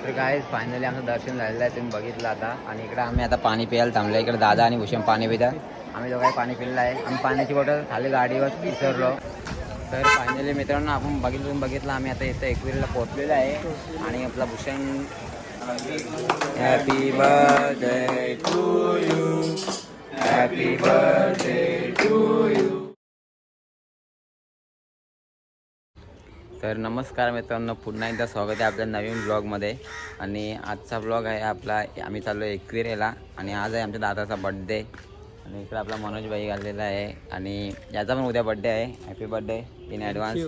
तर guys finally आमचं दर्शन झालेलं आहे, तुम्ही बघितलं आता. आणि इकडे आम्ही आता पाणी प्यायला थांबलं. इकडे दादा आणि भूषण पाणी पितात. आम्ही दोघांनी पाणी पिलेलं आहे. आम्ही पाण्याची बॉटल खाली गाडीवर विसरलो. तर फायनली मित्रांनो आपण बघितलं आम्ही आता इथं एकविरीला पोहोचलेलं आहे. आणि आपला Bhushan happy birthday to you, happy birthday to you. तर नमस्कार मित्रांनो, पुन्हा एकदा स्वागत आहे आपल्या नवीन ब्लॉगमध्ये. आणि आजचा ब्लॉग आहे आपला, आम्ही चाललो एकविरेला आणि आज आहे आमच्या दादाचा बड्डे. आणि इकडे आपला मनोज भाई घाललेला आहे आणि याचा पण उद्या बड्डे आहे. Happy birthday in advance.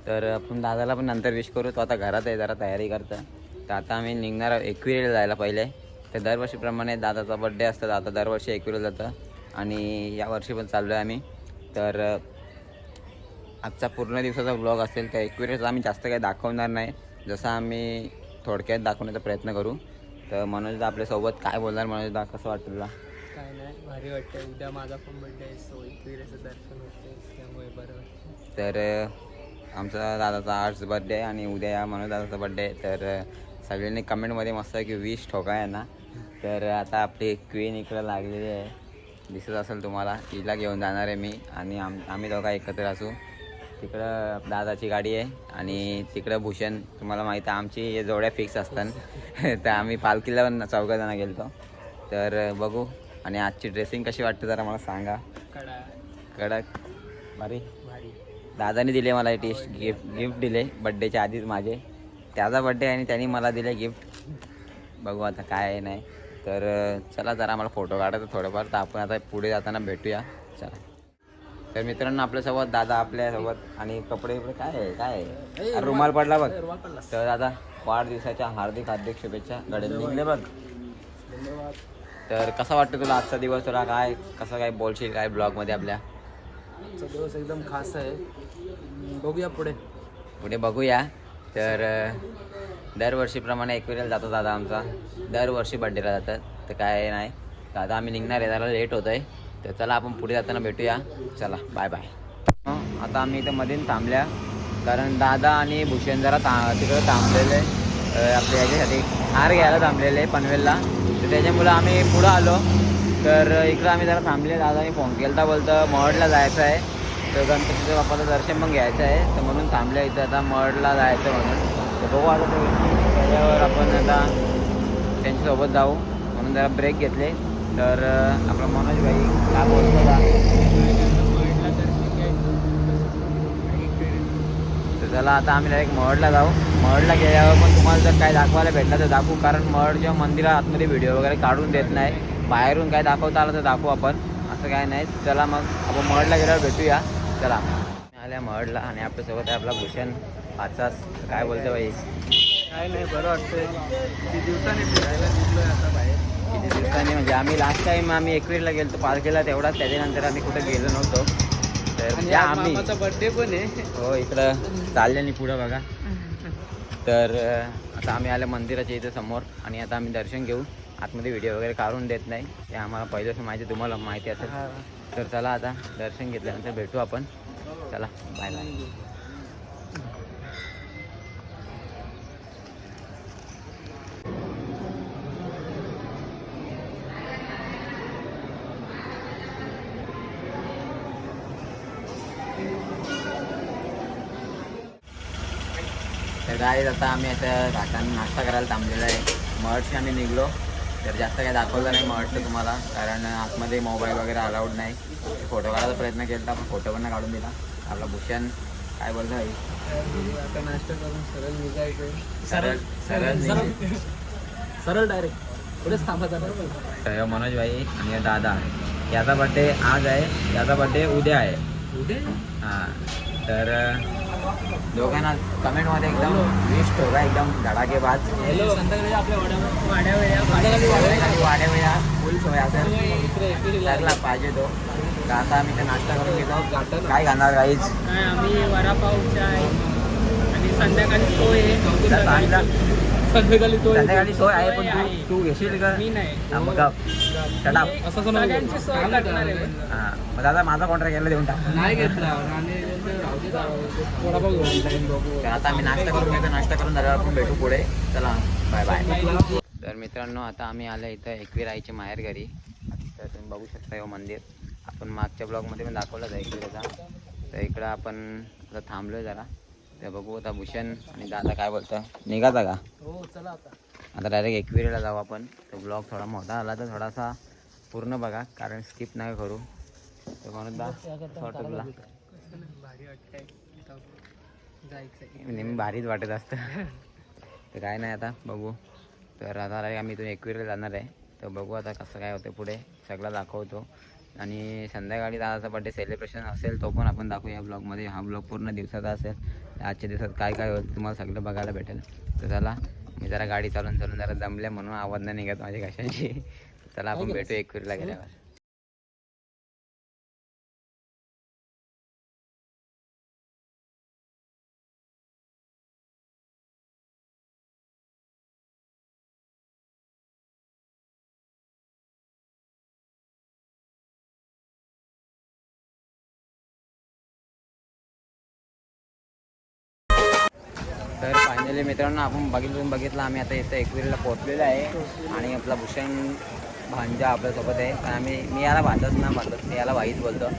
तर आपण दादाला पण नंतर विश करू. तो आता घरात आहे, जरा तयारी करतं. तर आता आम्ही निघणार एकविरेला जायला पहिले. तर दरवर्षीप्रमाणे दादाचा बड्डे असतं, दादा दरवर्षी एकविरेला जातं आणि यावर्षी पण चाललो आहे आम्ही. तर आजचा पूर्ण दिवसाचा ब्लॉग असेल. त्या एकविरेचा आम्ही जास्त काही दाखवणार नाही, जसं आम्ही थोडक्यात दाखवण्याचा प्रयत्न करू. तर मनोजदा आपल्यासोबत काय बोलणार? मनोजदा कसं वाटतं तुला? काय नाही, भारी वाटतं. उद्या माझा पण बड्डे आहे, सो एकविरेचं दर्शन होते, त्यामुळे बरं वाटतं. तर आमचा दादाचा आजच बड्डे आहे आणि उद्या मनोज दादाचा बड्डे आहे. तर सगळ्यांनी कमेंटमध्ये मस्त की विश ठोका आहे ना. तर आता आपली क्वीन इकडं लागलेली आहे, दिसत असेल तुम्हाला. हिला घेऊन जाणार आहे मी आणि आम्ही दोघा एकत्र असू. तिकडं दादाची गाडी आहे आणि तिकडं भूषण. तुम्हाला माहिती आहे आमची जोड्या फिक्स असतात. तर आम्ही पालखीला पण चौघजणं गेलो. तर बघू. आणि आजची ड्रेसिंग कशी वाटते जरा मला सांगा. कडक भारी. दादाने दिले मला गिफ्ट दिले बड्डेच्या आधीच माझे. त्याचा बड्डे आणि त्यांनी मला दिले गिफ्ट. बघू आता काय नाही. तर चला जरा आम्हाला फोटो काढायचं थोडंफार. तर आपण आता पुढे जाताना भेटूया. चला. तर मित्रांनो आपल्यासोबत दादा आपल्यासोबत. आणि कपडे काय आहे रुमाल पडला बघ. तर दादा वाढदिवसाच्या हार्दिक शुभेच्छा. गडे निघले बघ. तर कसा वाटतं तुला आजचा दिवस? तुला काय कसं काय बोलशील काय ब्लॉगमध्ये आपल्या? आजचा दिवस एकदम खास आहे. बघूया पुढे बघूया. तर दरवर्षीप्रमाणे एकविरेला जातो दादा आमचा. दरवर्षी बड्डेला जातात. तर काय नाही दादा, आम्ही निघणार आहे, जरा लेट होतं आहे. तर चला आपण पुढे जाताना भेटूया. चला बाय बाय. आता आम्ही इथं मध्ये थांबल्या कारण दादा आणि भूषण जरा तिकडं थांबलेले आपल्या याच्यासाठी हार घ्यायला थांबलेले पनवेलला. तर त्याच्यामुळं आम्ही पुढं आलो. तर इकडं आम्ही जरा थांबले. दादाने फोन केला, बोलतं महडला जायचं आहे. तर गणपतीच्या बाप्पाचं दर्शन पण घ्यायचं आहे. तर म्हणून थांबल्या इथं आता महडला जायचं म्हणून. तर बघू आता त्याच्यावर आपण आता त्यांच्यासोबत जाऊ म्हणून जरा ब्रेक घेतले. तर आपला मनोज भाई काय बोलतो का? तर चला आता आम्ही डायरेक्ट महडला जाऊ. महडला गेल्यावर पण तुम्हाला जर काय दाखवायला भेटलं तर दाखवू, कारण महडच्या मंदिरात आतमध्ये व्हिडिओ वगैरे काढून देत नाही. बाहेरून काय दाखवता आलं तर दाखवू आपण, असं काय नाही. चला मग आपण महडला गेल्यावर भेटूया. चला आल्या महडला आणि आपल्यासोबत आहे आपला भूषण पाचास. काय बोलतो भाई? काय नाही, बरं वाटतंय. किती दिवसांनी फिरायला निघलोय आता बाहेर. किती दिवसांनी म्हणजे आम्ही लास्ट टाईम आम्ही एकविरेला गेलो पालखीला, तेवढाच. त्याच्यानंतर आम्ही कुठं गेलो नव्हतो. तर आम्ही बर्थडे पण आहे. हो इकडं चालले नाही पुढं बघा. तर आता आम्ही आल्या मंदिराच्या इथं समोर आणि आता आम्ही दर्शन घेऊ. आतमध्ये व्हिडिओ वगैरे काढून देत नाही, ते आम्हाला पहिल्यापासून माहिती, तुम्हाला माहिती असेल. तर चला आता दर्शन घेतल्यानंतर भेटू आपण. चला बाय बाय. तर गाईज आता आम्ही आता घाटाने नाश्ता करायला थांबलेला आहे. महडशी आम्ही निघलो. तर जास्त काही दाखवलं नाही महडचं तुम्हाला, कारण आतमध्ये मोबाईल वगैरे अलाउड नाही. फोटो काढायचा प्रयत्न केला पण फोटो पण नाही काढून दिला. आपला भूषण काय बोलतो भाई? आता नाश्ता करून सरळ निघायचं. सरळ डायरेक्ट पुढेच थांबायचं. तर मनोज भाई आणि दादा, याचा बड्डे आज आहे, याचा बड्डे उद्या आहे. हां. तर दोघांना कमेंटमध्ये एकदम विश ठोका, एकदम धडाकेबाज. संध्याकाळी आपल्या वाड्या वेळा फुल सोय असेल, लागला पाहिजे तो. तर आता आम्ही ते नाश्ता करून घेतो. काय खाणार काहीच? आम्ही वडापाव चाय आणि संध्याकाळी सोय आहे. संध्याकाळी संध्याकाळी सोय आहे पण तू घेशील का? मी नाही. हा, मग चला. असं सगळ्यांची सोय करणार आहे. हा मग दादा माझा कॉन्ट्रॅक्ट यायला देऊन टाक. नाही घेतला थोडाफार तर आता आम्ही नाश्ता करून घ्यायचा. नाश्ता करून झाल्यावर आपण भेटू पुढे. चला बाय बाय. तर मित्रांनो आता आम्ही आलो इथं एकविराईच्या माहेर घरी. तर तुम्ही बघू शकता हे मंदिर आपण मागच्या ब्लॉगमध्ये पण दाखवलंच आहे एकविराचा. तर इकडं आपण आता थांबलो जरा. तर बघू आता भूषण आणि दादा काय बोलतं. निघाता का? हो चला आता डायरेक्ट एकविरेला जाऊ आपण. तो ब्लॉग थोडा मोठा आला तर थोडासा पूर्ण बघा कारण स्किप नाही करू. तर म्हणून दा शॉर्ट तुला भारी वाटतंय जायचं. नेहमी भारीच वाटत असतं. तर काय नाही आता बघू. तर आता आम्ही इथून एकविरेला जाणार आहे. तर बघू आता कसं काय होतं पुढे सगळं दाखवतो. आणि संध्याकाळी दादाचा बड्डे सेलिब्रेशन असेल तो पण आपण दाखवू या ब्लॉगमध्ये. हा ब्लॉग पूर्ण दिवसाचा असेल. आजच्या दिवसात काय काय होतं तुम्हाला सगळं बघायला भेटेल. तर चला मी जरा गाडी चालून जरा दमल्या म्हणून आवाज नाही निघत माझ्या कशाची. चला आपण भेटू एकविरीला गेल्यावर. तर फायनली मित्रांनो आपण बघितलं आम्ही आता इथं एकविरीला पोहोचलेलो आहे. आणि आपला भूषण भांजा आपल्यासोबत आहे. पण मी याला भांजाच ना म्हणतो मी याला भाईच बोलतो.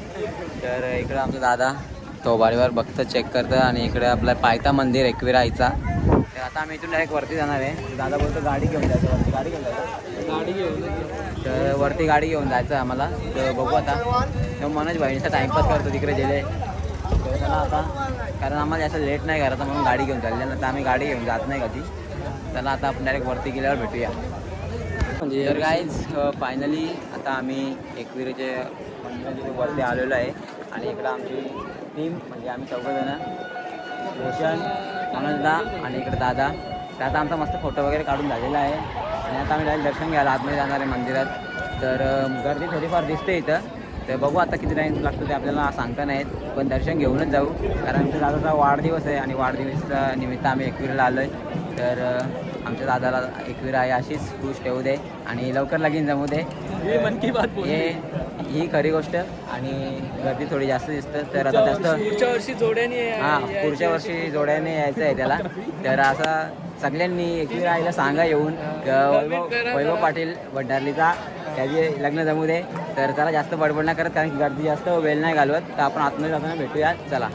तर इकडं आमचा दादा तो बारीवर बघतं चेक करतं. आणि इकडे आपला पायथा मंदिर एकविरा आईचा. तर आता आम्ही इथून डायरेक्ट वरती जाणार आहे. दादा बोलतो गाडी घेऊन जायचं वरती. गाडी घेऊन जायचं तर वरती गाडी घेऊन जायचं आम्हाला. तर बघू आता मनोज भाईचा टाईमपास करतो तिकडे गेले. तर चला आता कारण आम्हाला असं लेट नाही करायचं म्हणून गाडी घेऊन चालली. तर आम्ही गाडी घेऊन जात नाही कधी. चला आता आपण डायरेक्ट वरती गेल्यावर भेटूया. तर गाईज फायनली आता आम्ही एकविरीचे मंदिराच्या वरती आलेलो आहे. आणि इकडं आमची टीम म्हणजे आम्ही चौघंजणं रोशन मनोजदा आणि इकडे दादा. तर आता आमचा मस्त फोटो वगैरे काढून झालेला आहे. आणि आता आम्ही डायरेक्ट दर्शन घ्यायला आतमध्ये जाणार आहे मंदिरात. तर गर्दी थोडीफार दिसते इथं. तर बघू आता किती टाईम लागतो ते आपल्याला सांगता नाहीत. पण दर्शन घेऊनच जाऊ कारण आमच्या दादाचा वाढदिवस आहे. आणि वाढदिवसा निमित्त आम्ही एकविरीला आलो आहे. तर आमच्या दादाला एकविरा आहे अशीच खुश ठेवू दे आणि लवकर लगीन जमू दे. मन की बात ही खरी गोष्ट. आणि गर्दी थोडी जास्त दिसतं. तर आता जास्त पुढच्या वर्षी जोड्याने पुढच्या वर्षी जोड्याने यायचं आहे त्याला. तर असं सगळ्यांनी एकविरा आईला सांगा येऊन वैभव पाटील वड्डारलीचा त्याचे लग्न जमू दे. तर चला जास्त बडबड नाही करत कारण की गर्दी जास्त वेळ नाही घालवत. तर आपण आतमध्ये जाताना भेटूया. चला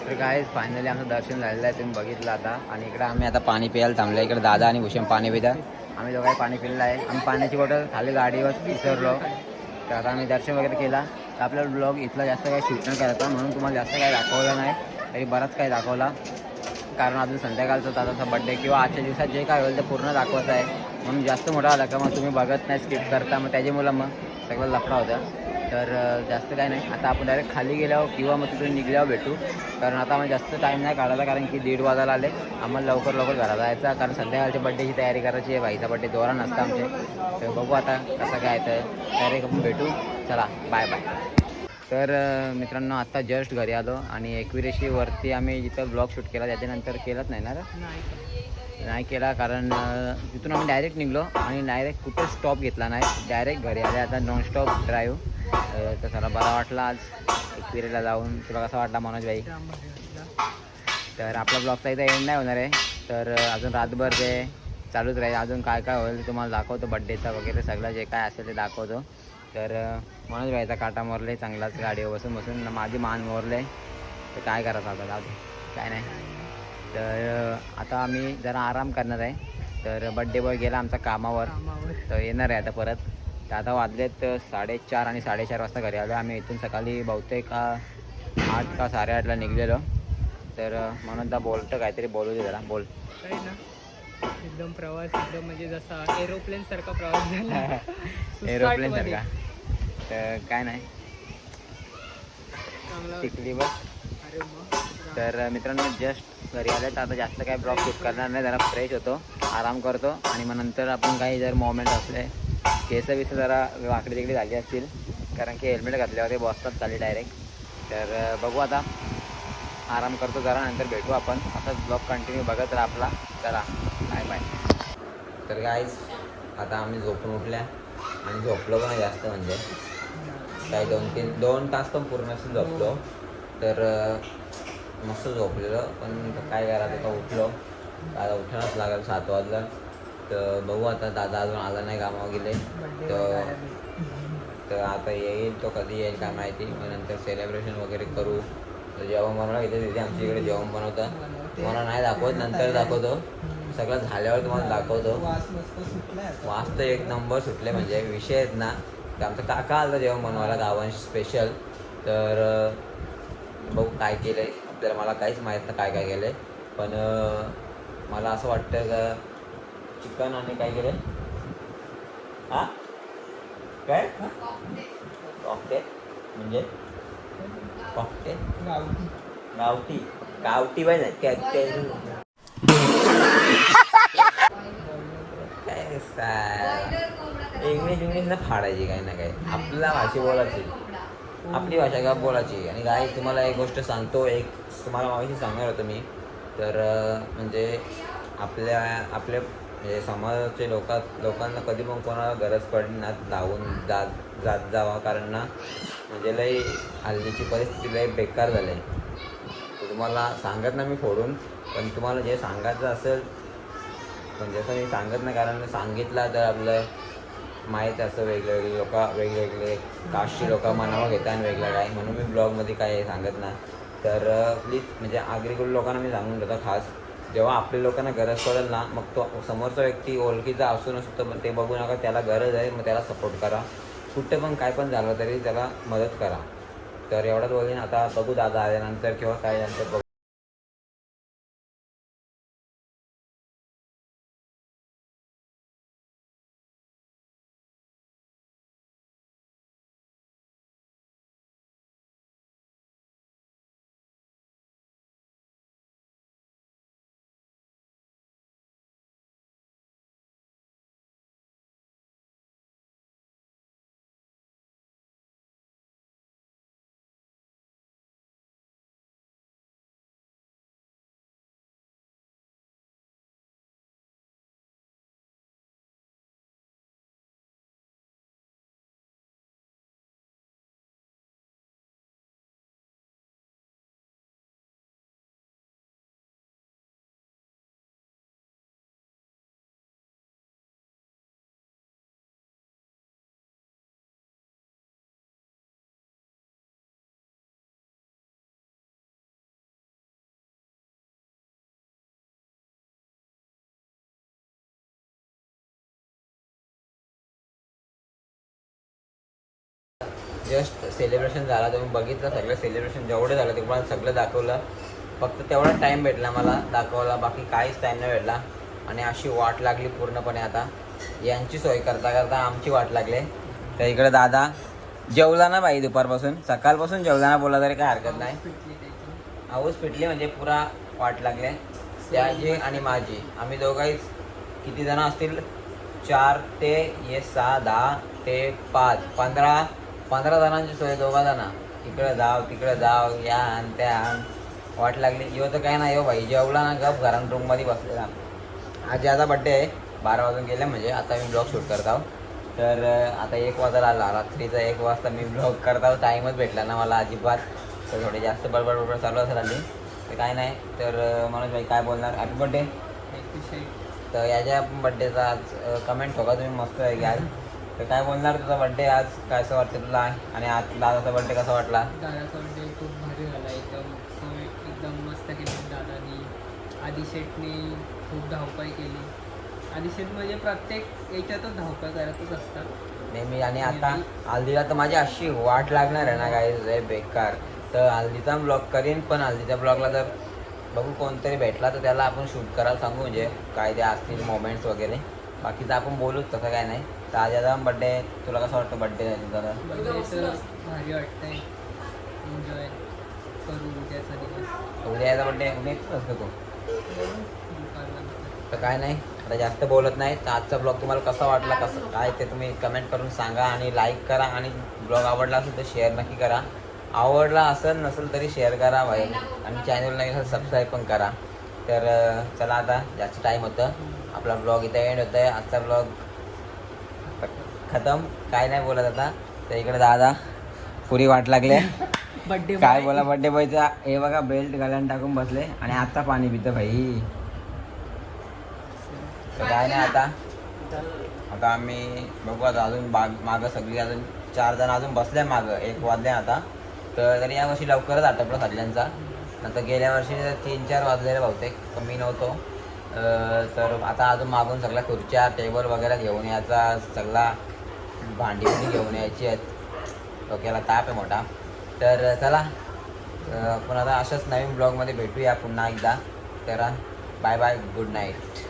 तर काय फायनली आमचं दर्शन झालेलं आहे. तुम्ही बघितलं आता. आणि इकडे आम्ही आता पाणी प्यायला थांबलं. इकडे दादा आणि भूषण पाणी पितात. आम्ही दोघांनी पाणी पिलेलं आहे. आम्ही पाण्याची बॉटल खाली गाडीवर विसरलो. तर आता आम्ही दर्शन वगैरे केला. तर आपला ब्लॉग इथला जास्त काही शूट नाही करायचा म्हणून तुम्हाला जास्त काही दाखवलं नाही. तरी बराच काही दाखवला कारण अजून संध्याकाळचा दादाचा बड्डे किंवा आजच्या दिवसात जे काय होईल ते पूर्ण दाखवत आहे. म्हणून जास्त मोठा आला का मग तुम्ही बघत नाही स्किप करता. मग त्याच्यामुळं मग सगळं लफडा होता. तर जास्त काय नाही. आता आपण डायरेक्ट खाली गेल्यावर किंवा मग तिथून निघल्यावर भेटू. कारण आता आम्हाला जास्त टाईम नाही काढायला कारण की 1:30 वाजायला आले. आम्हाला लवकर घरात जायचं कारण संध्याकाळच्या बड्डेची तयारी करायची आहे. भाईचा बड्डे जोरात नसतं आमचे. तर बघू आता कसं काय तर डायरेक्ट आपण भेटू. चला बाय बाय. तर मित्रांनो आत्ता जस्ट घरी आलो आणि एकविरेशी वरती आम्ही जिथं ब्लॉग शूट केला त्याच्यानंतर केलंच नाही ना नाही केला कारण तिथून आम्ही डायरेक्ट निघलो आणि डायरेक्ट कुठं स्टॉप घेतला नाही. डायरेक्ट घरी आले. आता नॉनस्टॉप ड्राईव्ह. तर त्याला बरा वाटला आज एकविरेला जाऊन. तुला कसा वाटला मनोज भाई? तर आपला ब्लॉगचा इथं एंड नाही होणार आहे. तर अजून रातभर ते चालूच राहील. अजून काय काय होईल ते तुम्हाला दाखवतो, बड्डेचा वगैरे सगळं जे काय असेल ते दाखवतो. तर मनोज भाईचा काटा मोरले चांगलाच गाडीवर बसून बसून, माझी मान मोरले. तर काय करायचं आता, जाऊ दे, काय नाही. तर आता आम्ही जरा आराम करणार आहे. तर बड्डे बॉय गेला आमचा कामावर, तर येणार आहे आता परत. तर आता वाजलेत 4:30 आणि 4:30 वाजता घरी आलो. आम्ही इथून सकाळी बहुतेक 8 का 8:30ला निघलेलो. तर म्हणून आता बोलतं काहीतरी बोलू दे जरा, बोल. काही ना, एकदम प्रवास एकदम म्हणजे जसा एरोप्लेन सारखा प्रवास झाला. एरोप्लेन सारखा. तर काय नाही, चांगला. टिकली बघ. अरे मग तर मित्रांनो जस्ट घरी आले, तर आता जास्त काय ब्लॉग शूट करणार नाही, जरा फ्रेश होतो, आराम करतो आणि मग नंतर आपण काही जर मोमेंट असले, केस बिस जरा वाकडी तिकडी झाली असतील, कारण की हेल्मेट घातल्यावर ते बसतात खाली डायरेक्ट. तर बघू आता, आराम करतो जरा, नंतर भेटू आपण. असाच ब्लॉग कंटिन्यू बघत राहा आपला. चला बाय बाय. तर गाईज आता आम्ही झोपून उठल्या आणि झोपलो पण जास्त, म्हणजे काही 2 तास पण पूर्ण असून झोपलो. तर मस्त झोपलेलं, पण काय करायचं, तर उठलो. आता उठायलाच लागेल, 7 वाजलं. तर बघू आता, दादा अजून आला नाही, कामावर गेले. तर आता येईल, तो कधी येईल काय माहिती. मग नंतर सेलिब्रेशन वगैरे करू. तर जेवण बनवायला घेते तिथे आमच्या इकडे जेवण बनवतं. तुम्हाला नाही दाखवत, नंतर दाखवतो. सगळं झाल्यावर तुम्हाला दाखवतो. वास तर 1 नंबर सुटले, म्हणजे विषय आहेत ना. तर आमचं काका आलं जेवण बनवायला गावांशी स्पेशल. तर बघू काय केलं आहे आपल्याला, मला काहीच माहीत नाही काय काय केलं आहे. पण मला असं वाटतं का चिकन आणि काय केलं, हां काय कॉकटेल, म्हणजे कॉकटेल गावठी गावठी पाहिजे काय इंग्लिश फाडायची काही ना काही, आपल्या भाषा बोलायची, आपली भाषा का बोलायची. आणि काय तुम्हाला एक गोष्ट सांगतो, तुम्हाला माहिती सांगणार होतो मी. तर म्हणजे आपल्या म्हणजे समाजाचे लोकांना कधी पण कोणाला गरज पडली ना, धावून जात जावा, कारण ना म्हणजे लई हल्लीची परिस्थिती लई बेकार झाली आहे. तर तुम्हाला सांगत ना मी फोडून, पण तुम्हाला जे सांगायचं असेल, पण जसं मी सांगत नाही, कारण सांगितलं तर आपलं माहीत असं वेगवेगळे कास्टची लोक मनावर घेतात आणि वेगळं काय, म्हणून मी ब्लॉगमध्ये काय सांगत नाही. तर प्लीज म्हणजे आगरीकडून लोकांना मी सांगून देतो, खास जेव्हा आपल्या लोकांना गरज पडेल ना, मग तो समोरचा व्यक्ती ओळखीचा असू नसतो, पण ते बघू नका, त्याला गरज आहे मग त्याला सपोर्ट करा. कुठं पण काय पण झालं तरी त्याला मदत करा. तर एवढंच बोलेन. आता बघू दादा आल्यानंतर किंवा काय नंतर बघू. जस्ट सेलिब्रेशन झाला, तुम्ही बघितलं सगळं सेलिब्रेशन जेवढं झालं ते पण सगळं दाखवलं. फक्त तेवढा टाईम भेटला मला दाखवायला, बाकी काहीच टाईम नाही भेटला. आणि अशी वाट लागली पूर्णपणे. आता यांची सोय करता करता आमची वाट लागली. तर इकडे दादा जेवला ना बाई, दुपारपासून सकाळपासून जेवला ना बोला तरी काय हरकत नाही. हाऊस पिटली, म्हणजे पुरा वाट लागले त्याची आणि माझी. आम्ही दोघंही किती जण असतील, 4 ते 6, 10 ते 5, 15 जणांची सोय, 2 जण इकडे जाव तिकडे जाव, या आण त्या आण, वाट लागली. यो तर काय नाही, यो भाई जेवला ना गप घरात रूममध्ये बसलेला. आज याचा बड्डे आहे, 12 वाजून गेले, म्हणजे आता मी ब्लॉग शूट करत आहो. तर आता 1 वाजायला आला, रात्रीचा 1 वाजता मी ब्लॉग करत आहो. टाईमच भेटला ना मला अजिबात. तर थोडी जास्त बडबड चालू असेल आली, तर काय नाही. तर मनोज भाई काय बोलणार, हॅपी बड्डे. तर याच्या बड्डेचा आज कमेंट ठोका तुम्ही मस्त आहे घ्याल. तर काय बोलणार तुझा बड्डे आज कसं वाटतं तुला आणि आज दादाचा बड्डे कसा वाटला? दादाचा बड्डे खूप भारी झाला एकदम एकदम मस्त केली दादानी. आदिशेठने खूप धावपळ केली. आदिशेठ म्हणजे प्रत्येक याच्यातच धावपळ करतच असतात नेहमी. आणि आता हल्दीला तर माझी अशी वाट लागणार आहे ना काय बेकार. तर हल्दीचा ब्लॉग करीन, पण हल्दीच्या ब्लॉगला जर बघू कोणतरी भेटला तर त्याला आपण शूट करायला सांगू, म्हणजे काय ते असतील मोमेंट्स वगैरे. बाकीचं आपण बोलूच तसं काय नाही. तर आज याचा बड्डे, तुला कसं वाटतं बड्डे दादा? बड्डेचं भारी वाटतंय. एन्जॉय करू उद्याचा दिवस. उद्या याचा बड्डे उद्या येतच असतो तू. दुपारनंतर तर काय नाही, आता जास्त बोलत नाही. तर आजचा ब्लॉग तुम्हाला कसा वाटला, कसं काय ते तुम्ही कमेंट करून सांगा आणि लाईक करा. आणि ब्लॉग आवडला असेल तर शेअर नक्की करा. आवडला असेल नसेल तरी शेअर करा भाई. आणि चॅनल नाही असेल सबस्क्राईब पण करा. तर चला, आता जास्त टाईम होतं, आपला ब्लॉग इथं एंड होतं आहे. आजचा ब्लॉग खतम. काय नाही बोलत आता. तर इकडे दादा पुरी वाट लागले. बड्डे काय बोला बड्डे बॉयचा. हे बघा बेल्ट गळ्यात टाकून बसले आणि आता पाणी पितं भाई. तर काय नाही, आता आम्ही बघू. आता अजून मागं सगळी अजून 4 जण अजून बसले मागं. 1 वाजले आता. तर तरी यावर्षी लवकरच आटपला सगळ्यांचा. नंतर गेल्या वर्षी 3-4 वाजलेले बहुतेक, कमी नव्हतो. तर आता अजून मागून सगळ्या खुर्च्या टेबल वगैरे घेऊन यायचा, सगळा भांडी घेऊन यायची आहेत. डोक्याला ताप आहे मोठा. तर चला, पण आता अशाच नवीन ब्लॉगमध्ये भेटूया पुन्हा एकदा. तर बाय बाय, गुड नाईट.